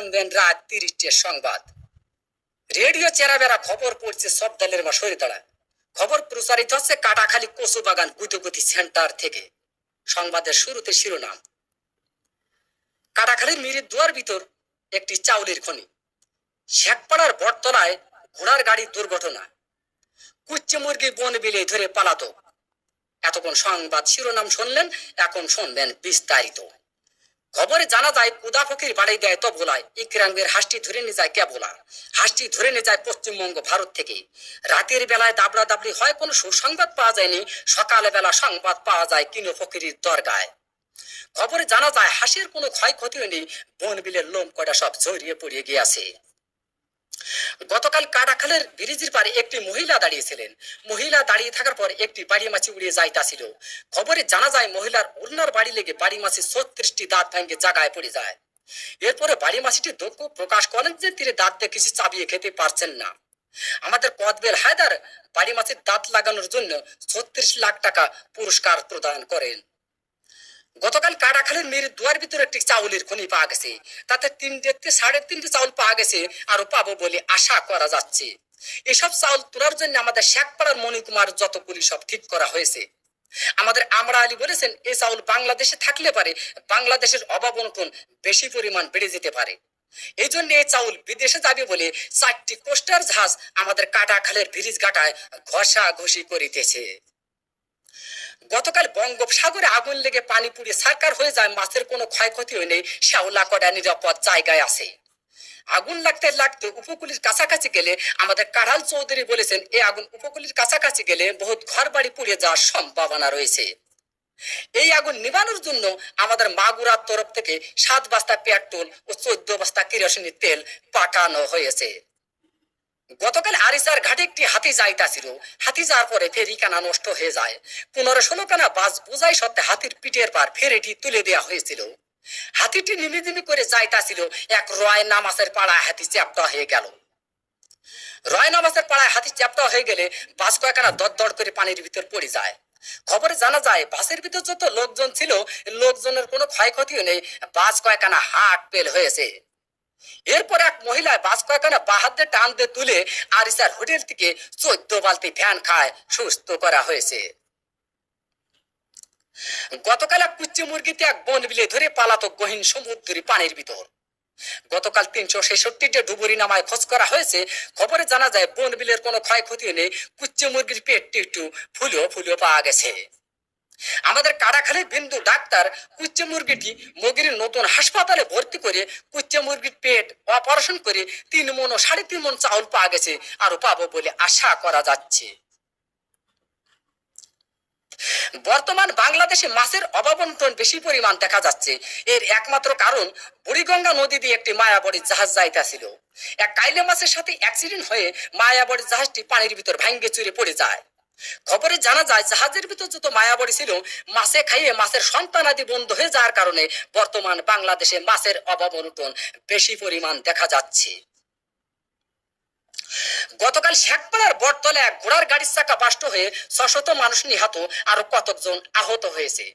শুনবেন রাত ৩০টার সংবাদ। রেডিও চেরাবেরা খবর পড়ছে সব দলের সরে দাঁড়া। খবর প্রচারিত হচ্ছে কাটাখালী কচু বাগান গুতগুতি সেন্টার থেকে। সংবাদের শুরুতে শিরোনাম, কাটাখালীর মিরির দুয়ার ভিতর একটি চাউলের খনি, শেখপাড়ার বটতলায় ঘোড়ার গাড়ির দুর্ঘটনা, কুচ্চে মুরগি বন বিলে ধরে পালাতো। এতক্ষণ সংবাদ শিরোনাম শুনলেন, এখন শুনবেন বিস্তারিত। খবরে জানা যায় কুদা ফকির বাড়ি দেয় তো ভোলায়, ইকরামের হাঁসটি ধরে নিয়ে যায় ক্যাবোলা। হাঁসটি ধরে নিয়ে যায় পশ্চিমবঙ্গ ভারত থেকে। রাতের বেলায় দাবড়া দাবড়ি হয়, কোনো সুসংবাদ পাওয়া যায়নি। সকালে বেলা সংবাদ পাওয়া যায় কিনো ফকিরের দরগায়। খবরে জানা যায় হাঁসের কোনো ক্ষয়ক্ষতি হয়নি, বন বিলের লোম কয়টা সব জড়িয়ে পড়িয়ে গিয়েছে। গতকাল কাটাখালের ব্রিজের পারে একটি মহিলা দাঁড়িয়েছিলেন। মহিলা দাঁড়িয়ে থাকার পর একটি বাড়ি মাছি উড়িয়ে যাইতাছিল। খবরে জানা যায় মহিলার ওড়নার বাড়ি লেগে বাড়ি মাছি ৩৬টি দাঁত ভেঙে জায়গায় পড়ে যায়। এরপরে বাড়ি মাছিটি দুঃখ প্রকাশ করেন যে তিনি দাঁত দিয়ে কিছু চাবিয়ে খেতে পারছেন না। আমাদের কদবেল হায়দার বাড়ি মাছির দাঁত লাগানোর জন্য ৩৬ লাখ টাকা পুরস্কার প্রদান করেন। গতকাল কাটাখালীর মেয়ের দুয়ার ভিতরে একটি চাউলের খনি পাওয়া গেছে। তাতে ৩.৫ চাউল পাওয়া গেছে, আরো পাবো বলে আশা করা যাচ্ছে। এসব চাউল তোলার জন্য আমাদের শেখপাড়ার মণিকুমার যতগুলি সব ঠিক করা হয়েছে। আমাদের আমরা আলী বলেছেন, এই চাউল বাংলাদেশে থাকলে পারে বাংলাদেশের অভাব অনটন বেশি পরিমাণ বেড়ে যেতে পারে। এই জন্য এই চাউল বিদেশে যাবে বলে ৪টি কোস্টার জাহাজ আমাদের কাটাখালের ব্রিজ ঘাটায় ঘষাঘষি করিতেছে। গতকাল বঙ্গোপসাগরে আগুন লেগে পানি পুড়িয়ে সরকার হয়ে যায়, মাছের কোনো ক্ষয়ক্ষতি হয়নি, শ্যাওলা কটা নিরাপদ জায়গায় আছে। আগুন লাগতে লাগতে উপকূলের কাছাকাছি গেলে আমাদের কাঢ়াল চৌধুরী বলেছেন, এই আগুন উপকূলের কাছাকাছি গেলে বহুত ঘর বাড়ি পুড়িয়ে যাওয়ার সম্ভাবনা রয়েছে। এই আগুন নিবানোর জন্য আমাদের মাগুরার তরফ থেকে ৭ বস্তা পেট্রোল ও ১৪ বস্তা কেরোসিনের তেল পাঠানো হয়েছে। গতকাল আরিসার ঘাটে একটি হাতি যাইতাছিল। হাতি যাওয়ার পরে ফেরি কানা নষ্ট হয়ে যায়। ১৫-১৬ কানা বাস বোঝাই সত্ত্বে হাতির পিঠের পার ফেরিটি তুলে দেওয়া হয়েছিল। হাতিটি নিমিদিমি করে যাইতাছিল, এক রয় নামাজের পাড়ায় হাতি চ্যাপ্টা হয়ে গেল। রয় নামাজের পাড়ায় হাতি চ্যাপ্টা হয়ে গেলে বাস কয়েকখানা দরদর করে পানির ভিতর পড়ে যায়। খবরে জানা যায় বাসের ভিতর যত লোকজন ছিল, লোকজনের কোনো ক্ষয়ক্ষতিও নেই, বাস কয়েকখানা হাট পেল হয়েছে। এরপর এক মহিলা বাস কয়েকখানা বাহাতে টান দিয়ে তুলে আরিসার হোটেল থেকে ১৪ বালতি ফ্যান খায় সুস্থ করা হয়েছে। গতকাল এক কুচ্চি মুরগিতে এক বন বিলে ধরে পালাতো গহীন সমুদ্রী পানির ভিতর। গতকাল ৩৬৬টি ডুবুরি নামায় খোঁজ করা হয়েছে। খবরে জানা যায় বন বিলের কোনো ক্ষয়ক্ষতি নেই, কুচ্চি মুরগির পেটটি একটু ফুলো পাওয়া গেছে। আমাদের কাটাখালীর বিন্দু ডাক্তার কুচ্চে মুরগিটি মগির নতুন হাসপাতালে ভর্তি করে কুচ্চে মুরগির পেট অপারেশন করে ৩ মণ ও ৩.৫ মণ চাউল পাওয়া গেছে, আরো পাবো বলে আশা করা যাচ্ছে। বর্তমান বাংলাদেশে মাছের অভাব অনটন বেশি পরিমাণ দেখা যাচ্ছে। এর একমাত্র কারণ বুড়িগঙ্গা নদী দিয়ে একটি মায়াবড়ির জাহাজ যাইতাছিল। এক কাইলে মাছের সাথে অ্যাক্সিডেন্ট হয়ে মায়াবড়ির জাহাজটি পানির ভিতর ভাঙ্গে চুরে পড়ে যায়। খবরে জানা যায় জাহাজের ভিতর যত মায়াবড়ি ছিল, মাছে খাইয়ে মাছের সন্তানাদি বন্ধ হয়ে যাওয়ার কারণে বর্তমান বাংলাদেশে মাছের অভাব অনটন বেশি পরিমাণ দেখা যাচ্ছে। গতকাল শেখপাড়ার বটতলে এক ঘোড়ার গাড়ির চাকা বাস্ট হয়ে ৬০০ মানুষ নিহত, আরো কতজন আহত হয়েছে।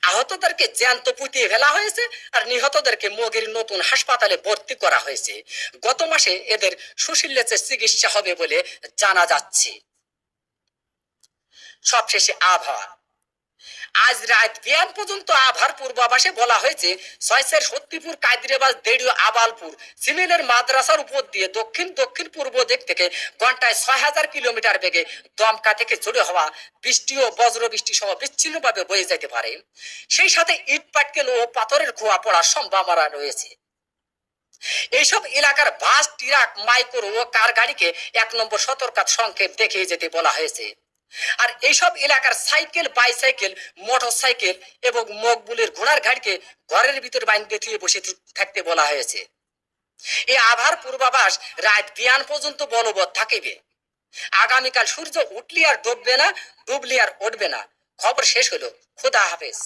আহতদেরকে জ্যান্ত পুঁতিয়ে ফেলা হয়েছে, আর নিহতদেরকে মগের নতুন হাসপাতালে ভর্তি করা হয়েছে। গত মাসে এদের সুশীলের চিকিৎসা হবে বলে জানা যাচ্ছে। সবশেষে আবহাওয়া। আজ রাত বিয়ান পর্যন্ত আবহাওয়ার পূর্বাভাসে বলা হয়েছে, ৬ সত্যিপুর, কায়দিরাবাদ, দেড়িয়া, আবালপুর, সিমিলের মাদ্রাসার উপর দিয়ে দক্ষিণ পূর্ব দিক থেকে ঘন্টায় ৬০০০ কিলোমিটার বেগে দমকা থেকে ঝোড়ো হওয়া বৃষ্টি ও বজ্র বৃষ্টি সহ বিচ্ছিন্নভাবে বয়ে যেতে পারে। সেই সাথে ইট পাটকেল ও পাথরের খোয়া পড়ার সম্ভাবনা রয়েছে। এইসব এলাকার বাস, ট্রাক, মাইক্রো ও কার গাড়িকে ১ নম্বর সতর্কতা সংকেত দেখিয়ে যেতে বলা হয়েছে। আর এইসব এলাকার সাইকেল, বাইসাইকেল, মোটর সাইকেল এবং মকবুলের ঘোড়ার গাড়িকে ঘরের ভিতর বাইন্ধে থুয়ে বসে থাকতে বলা হয়েছে। এই আবহাওয়ার পূর্বাভাস রাত বিয়ান পর্যন্ত বলবৎ থাকিবে। আগামীকাল সূর্য উঠলি আর ডুববে না, ডুবলি আর উঠবে না। খবর শেষ হলো। খোদা হাফেজ।